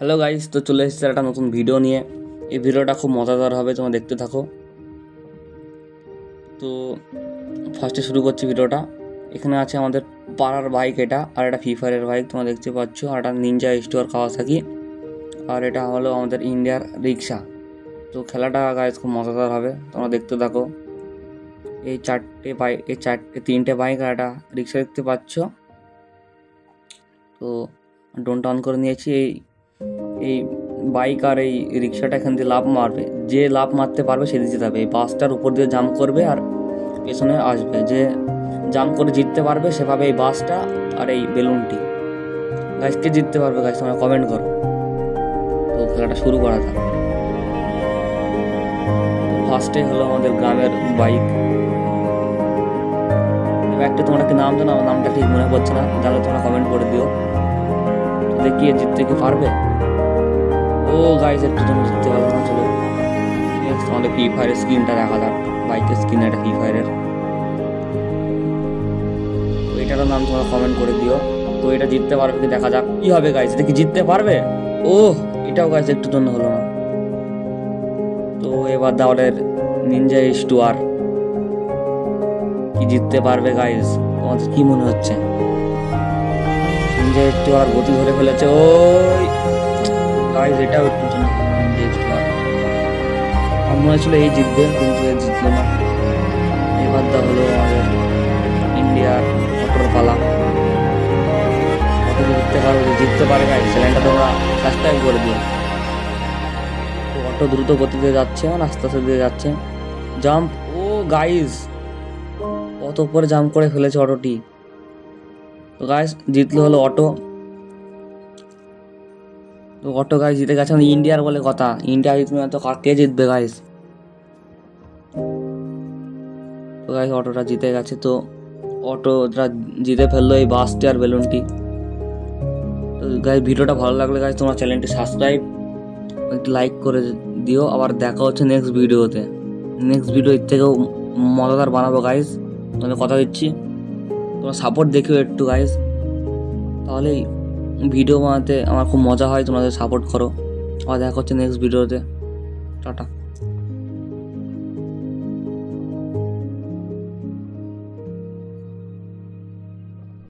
Hello guys, তো চলে এসেছে একটা নতুন ভিডিও নিয়ে। এই ভিডিওটা খুব মজাদার হবে, তোমরা দেখতে থাকো। তো ফার্স্টে শুরু করছি ভিডিওটা। এখানে আছে আমাদের পাড়ার বাইক, এটা আর এটা ফ্রি ফায়ারের বাইক তোমরা দেখতে পাচ্ছ, আর এটা নিনজা স্টোর কাওয়াসাকি, আর এটা হলো আমাদের ইন্ডিয়ার রিক্সা। তো খেলাটা গাইস খুব মজাদার হবে, তোমরা দেখতে থাকো। এই তিনটে বাইক আর একটা রিক্সা দেখতে পাচ্ছ। তো ড্রোনটা অন করে নিয়েছি। এই বাইক আর এই রিক্সাটা এখান দিয়ে লাফ মারবে, যে লাফ মারতে পারবে সে জিতে যাবে। এই বাসটার উপর দিয়ে জাম্প করবে আর পেছনে আসবে, যে জাম্প করে জিততে পারবে সেভাবে এই বাসটা আর এই বেলুনটি। গাইসকে জিততে পারবে গাইস, তোমরা কমেন্ট করো। তো খেলাটা শুরু করা যাক। ফার্স্টে হলো আমাদের গ্রামের বাইক। একটা তোমরা কি নাম জানো? আমার নামটা ঠিক মনে পড়ছে না, জানলে তোমরা কমেন্ট করে দিও। দেখি জিততে কি পারবে। ও গাইস, একটু জন্য জিততে পারবো না। চলো আমাদের ফ্রি ফায়ারের স্ক্রিনটা দেখা যাক। বাইকের স্ক্রিন এটা ফ্রি ফায়ারের। তো এটারও নাম তোমরা কমেন্ট করে দিও। তো এটা জিততে পারবে কি দেখা যাক, কি হবে গাইস, এটা কি জিততে পারবে? ও এটাও গাইস একটু জন্য হলো না। তো এবার দাওয়ালের নিনজা স্টোর কি জিততে পারবে গাইস? তোমাদের কি মনে হচ্ছে? নিনজা স্টোর গতি ধরে ফেলেছে। ওই গাইস এটাও একটু জন্য নিনজা স্টোর। আমার মনে হচ্ছিল এই জিতবে, কিন্তু এ জিতলো না। এবার দা হলো আমাদের ইন্ডিয়ার অটোর পালা। অটো জিততে পারবে, জিততে পারে গাইস। চ্যানেলটা তোমরা সাবস্ক্রাইব করে দিও। তো অটো দ্রুত গতিতে যাচ্ছে, মানে আস্তে আস্তে দিয়ে যাচ্ছে। জাম্প, ও গাইস কত উপরে জাম্প করে ফেলেছে অটোটি। তো গাইস জিতলো হলো অটো। তো অটো গাইস জিতে গেছে, মানে ইন্ডিয়ার বলে কথা। ইন্ডিয়া জিতবে না তো কে জিতবে গাইস? তো গাইস অটোটা জিতে গেছে। তো অটোটা জিতে ফেললো এই বাসটি আর বেলুনটি। তো গাইস ভিডিওটা ভালো লাগলে গাইস তোমরা চ্যানেলটি সাবস্ক্রাইব, একটু লাইক করে দিও। আবার দেখা হচ্ছে নেক্সট ভিডিওতে। নেক্সট ভিডিও এর থেকেও মজাদার বানাবো গাইস, মানে কথা দিচ্ছি। তোমরা সাপোর্ট দেখিও একটু গাইস, তাহলেই ভিডিও বানাতে আমার খুব মজা হয়। তোমরা সাপোর্ট করো। আবার দেখা হচ্ছে নেক্সট ভিডিওতে। টাটা।